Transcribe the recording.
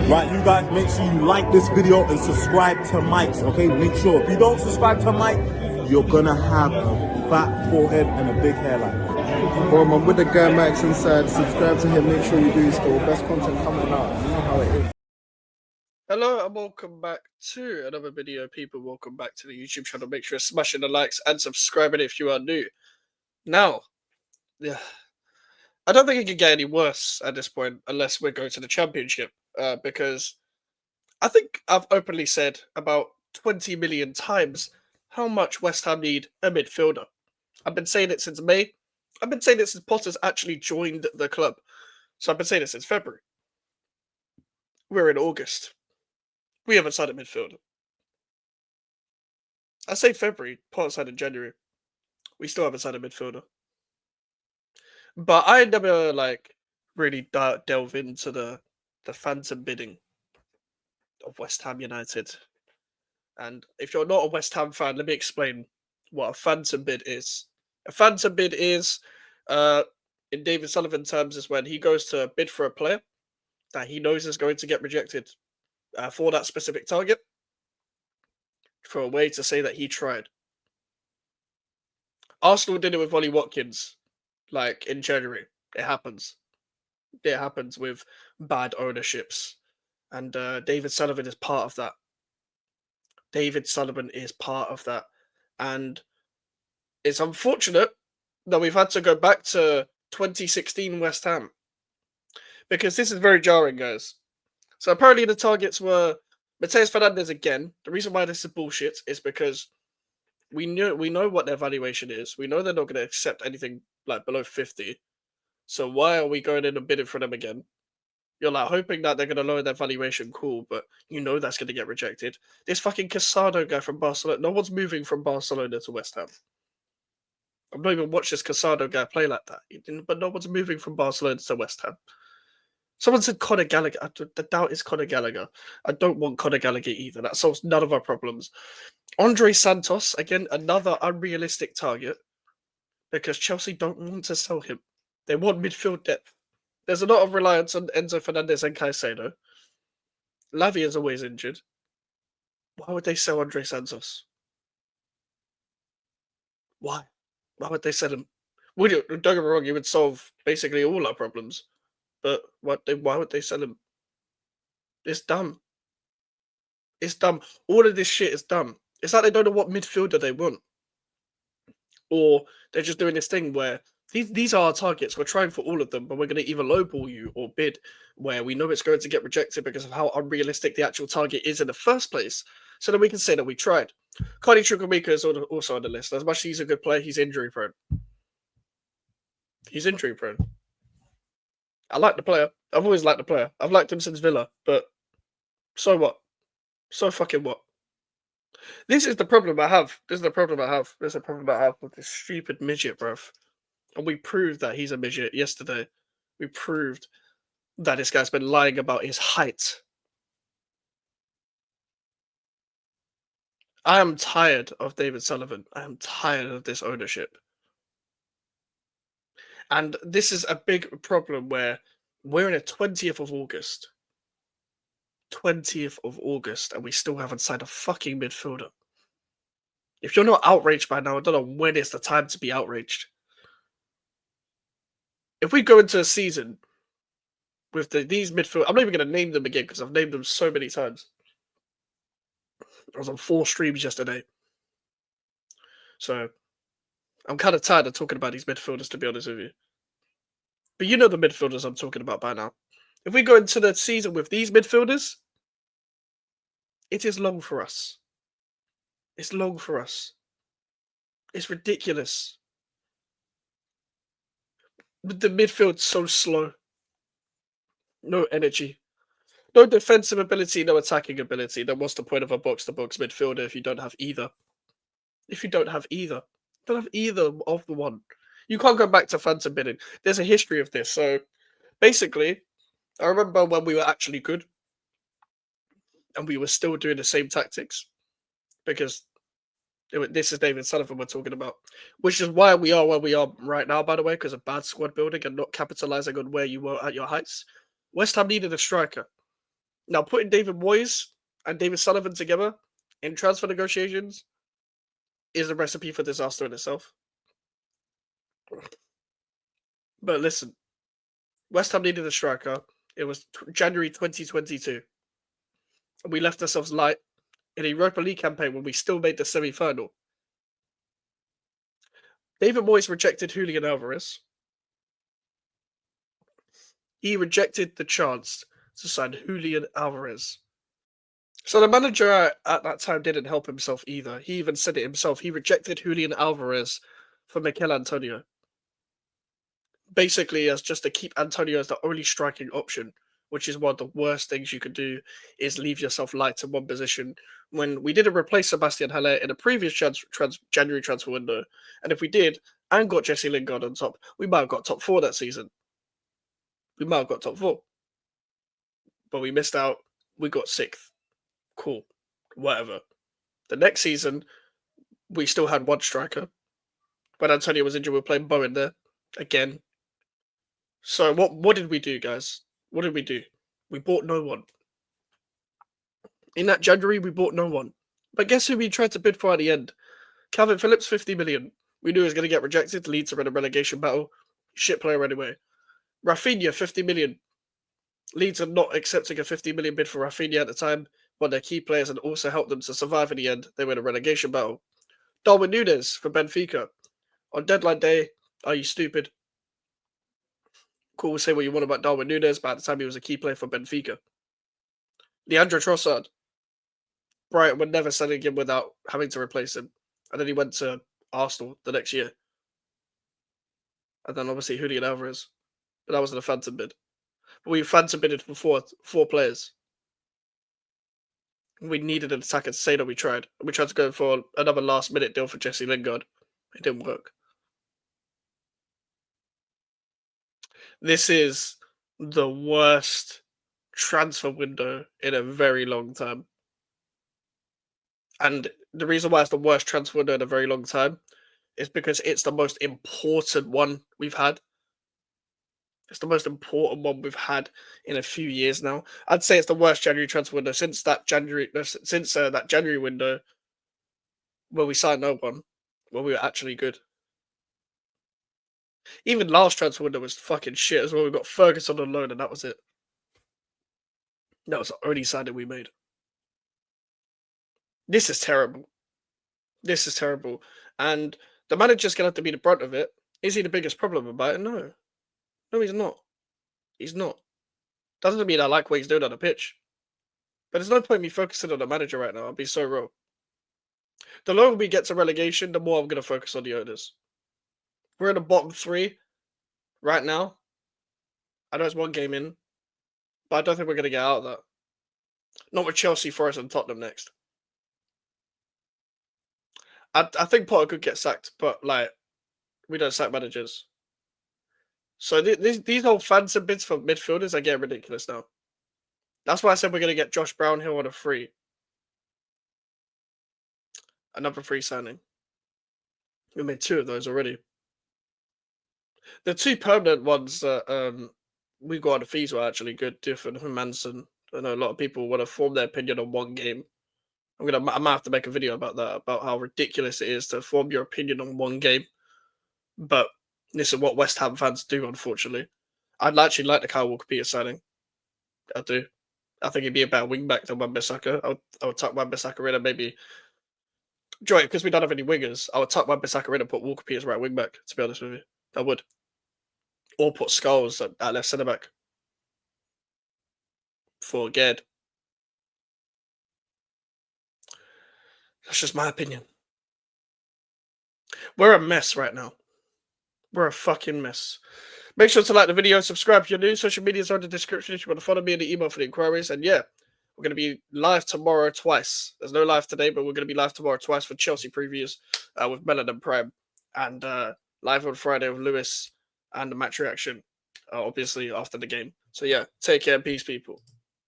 Right, you guys, make sure you like this video and subscribe to Mike's, okay? Make sure. If you don't subscribe to Mike, you're gonna have a fat forehead and a big hairline. Boom, I'm with the guy Max inside. Subscribe to him, make sure you do still. Best content coming out. You know how it is. Hello and welcome back to another video, people. Welcome back to the YouTube channel. Make sure you're smashing the likes and subscribing if you are new. Now, I don't think it could get any worse at this point unless we're going to the championship. Because I think I've openly said about 20 million times how much West Ham need a midfielder. I've been saying it since May. I've been saying it since Potter's actually joined the club. So I've been saying it since February. We're in August. We haven't signed a midfielder. I say February, Potter signed in January. We still haven't signed a midfielder. But I never really delve into the phantom bidding of West Ham United. And if you're not a West Ham fan, let me explain what a phantom bid is. A phantom bid is, in David Sullivan terms, is when he goes to bid for a player that he knows is going to get rejected for that specific target, for a way to say that he tried. Arsenal did it with Ollie Watkins, in January. It happens. It happens with bad ownerships. And David Sullivan is part of that. David Sullivan is part of that. And it's unfortunate that we've had to go back to 2016 West Ham. Because this is very jarring, guys. So apparently the targets were Mateus Fernandes again. The reason why this is bullshit is because we know what their valuation is. We know they're not going to accept anything below 50. So why are we going in and bidding for them again? You're hoping that they're going to lower their valuation, cool, but you know that's going to get rejected. This fucking Casado guy from Barcelona, no one's moving from Barcelona to West Ham. I've not even watched this Casado guy play like that, but no one's moving from Barcelona to West Ham. Someone said Conor Gallagher. The doubt is Conor Gallagher. I don't want Conor Gallagher either. That solves none of our problems. Andre Santos, again, another unrealistic target because Chelsea don't want to sell him. They want midfield depth. There's a lot of reliance on Enzo Fernandez and Caicedo. Lavia is always injured. Why would they sell Andre Santos? Why? Why would they sell him? Don't get me wrong, he would solve basically all our problems. But why would they sell him? It's dumb. It's dumb. All of this shit is dumb. It's like they don't know what midfielder they want. Or they're just doing this thing where these are our targets. We're trying for all of them, but we're going to either lowball you or bid where we know it's going to get rejected because of how unrealistic the actual target is in the first place. So that we can say that we tried. Cardi Chukwuemeka is also on the list. As much as he's a good player, he's injury prone. He's injury prone. I like the player. I've always liked the player. I've liked him since Villa, but so what? So fucking what? This is the problem I have. This is the problem I have with this stupid midget, bruv. And we proved that he's a midget yesterday. We proved that this guy's been lying about his height. I am tired of David Sullivan. I am tired of this ownership. And this is a big problem where we're in the 20th of August. 20th of August, and we still haven't signed a fucking midfielder. If you're not outraged by now, I don't know when is the time to be outraged. If we go into a season with these midfield, I'm not even going to name them again because I've named them so many times. I was on 4 streams yesterday. So I'm kind of tired of talking about these midfielders, to be honest with you. But you know the midfielders I'm talking about by now. If we go into the season with these midfielders, it is long for us. It's long for us. It's ridiculous. The midfield's so slow. No energy. No defensive ability, no attacking ability. Then what's the point of a box-to-box midfielder if you don't have either? If you don't have either. Don't have either of the one. You can't go back to phantom bidding. There's a history of this. So basically, I remember when we were actually good and we were still doing the same tactics because this is David Sullivan we're talking about, which is why we are where we are right now, by the way, because of bad squad building and not capitalizing on where you were at your heights. West Ham needed a striker. Now, putting David Moyes and David Sullivan together in transfer negotiations is a recipe for disaster in itself. But listen, West Ham needed a striker. It was January 2022. And we left ourselves light in a Europa League campaign when we still made the semi-final. David Moyes rejected Julian Alvarez. He rejected the chance to sign Julian Alvarez. So the manager at that time didn't help himself either. He even said it himself. He rejected Julian Alvarez for Mikel Antonio. Basically, as just to keep Antonio as the only striking option, which is one of the worst things you could do, is leave yourself light in one position. When we didn't replace Sebastian Haller in a previous January transfer window, and if we did and got Jesse Lingard on top, we might have got top 4 that season. We might have got top 4. But we missed out. We got 6th. Cool. Whatever. The next season, we still had one striker. When Antonio was injured, we were playing Bowen there. Again. So what did we do, guys? What did we do? We bought no one. In that January, we bought no one. But guess who we tried to bid for at the end? Calvin Phillips, 50 million. We knew he was going to get rejected. Leeds are in a relegation battle. Shit player anyway. Rafinha, 50 million. Leeds are not accepting a 50 million bid for Rafinha at the time. One of their key players and also helped them to survive in the end. They were in a relegation battle. Darwin Núñez for Benfica. On deadline day, are you stupid? Cool, say what you want about Darwin Núñez, but at the time he was a key player for Benfica. Leandro Trossard. Brighton were never selling him without having to replace him. And then he went to Arsenal the next year. And then obviously Julian Alvarez. But that wasn't a phantom bid. But we phantom bidded for four players. We needed an attacker to say that we tried. We tried to go for another last-minute deal for Jesse Lingard. It didn't work. This is the worst transfer window in a very long time. And the reason why it's the worst transfer window in a very long time is because it's the most important one we've had. It's the most important one we've had in a few years now. I'd say it's the worst January transfer window since that January window where we signed no one, where we were actually good. Even last transfer window was fucking shit as well. We got Ferguson on loan and that was it. That was the only signing we made. This is terrible. This is terrible. And the manager's going to have to be the brunt of it. Is he the biggest problem about it? No. No, he's not. He's not. Doesn't mean I like what he's doing on the pitch. But there's no point me focusing on the manager right now. I'll be so wrong. The longer we get to relegation, the more I'm going to focus on the owners. We're in the bottom 3 right now. I know it's one game in. But I don't think we're going to get out of that. Not with Chelsea, Forest and Tottenham next. I think Potter could get sacked, but like, we don't sack managers. So these whole phantom bids for midfielders are getting ridiculous now. That's why I said we're going to get Josh Brownhill on a free. Another free signing. We made 2 of those already. The 2 permanent ones that we got on the fees were actually good. Different from Manson. I know a lot of people want to form their opinion on one game. I might have to make a video about that, about how ridiculous it is to form your opinion on one game. But this is what West Ham fans do, unfortunately. I'd actually like the Kyle Walker-Peters signing. I do. I think he'd be a better wing-back than Wan-Bissaka. I would tuck Wan-Bissaka in and maybe... Joy, because we don't have any wingers, I would tuck Wan-Bissaka in and put Walker-Peters right wing-back, to be honest with you. I would. Or put Scholes at left centre-back. For Ged. That's just my opinion. We're a mess right now. We're a fucking mess. Make sure to like the video, subscribe if you're new. Social medias are in the description if you want to follow me and the email for the inquiries. And yeah, we're going to be live tomorrow twice. There's no live today, but we're going to be live tomorrow twice for Chelsea previews with Melon and Prime. And live on Friday with Lewis and the match reaction, obviously after the game. So yeah, take care and peace, people.